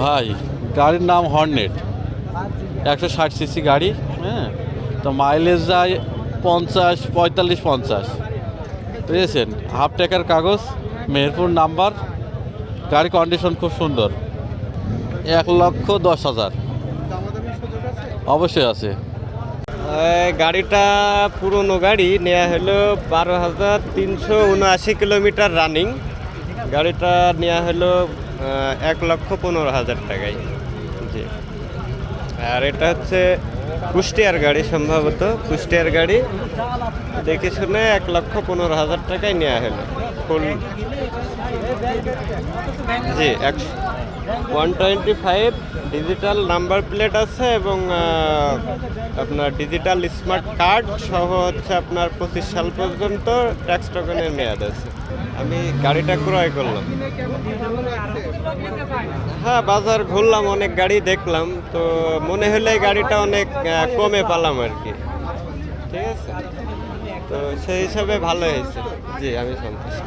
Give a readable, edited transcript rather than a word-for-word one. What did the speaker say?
ভাই, গাড়ির নাম হর্নেট, 160 সিসি গাড়ি। হ্যাঁ, তো মাইলেজ যায় 50, 45, 50, বুঝেছেন। হাফ টাকার কাগজ, মেহেরপুর নাম্বার, গাড়ি কন্ডিশন খুব সুন্দর। 1,10,000 অবশ্যই আছে। গাড়িটা পুরনো গাড়ি, নেওয়া হলো 12,379 কিলোমিটার রানিং। গাড়িটা নেওয়া হলো 1,15,000 টাকায়। জি, আর এটা হচ্ছে কুষ্টিয়ার গাড়ি, সম্ভবত কুষ্টিয়ার গাড়ি। দেখে শুনে 1,15,000 টাকায় নেওয়া হলো ফুল। জি, 125 ডিজিটাল নাম্বার প্লেট আছে এবং আপনার ডিজিটাল স্মার্ট কার্ড সহ হচ্ছে আপনার 25 সাল পর্যন্ত ট্যাক্স টোকেনের মেয়াদ আছে। আমি গাড়িটা ক্রয় করলাম। হ্যাঁ, বাজার ঘুরলাম, অনেক গাড়ি দেখলাম, তো মনে হলো এই গাড়িটা অনেক কমে পেলাম আর কি। ঠিক আছে, তো সেই হিসাবে ভালো হয়েছে। জি, আমি সন্তুষ্ট।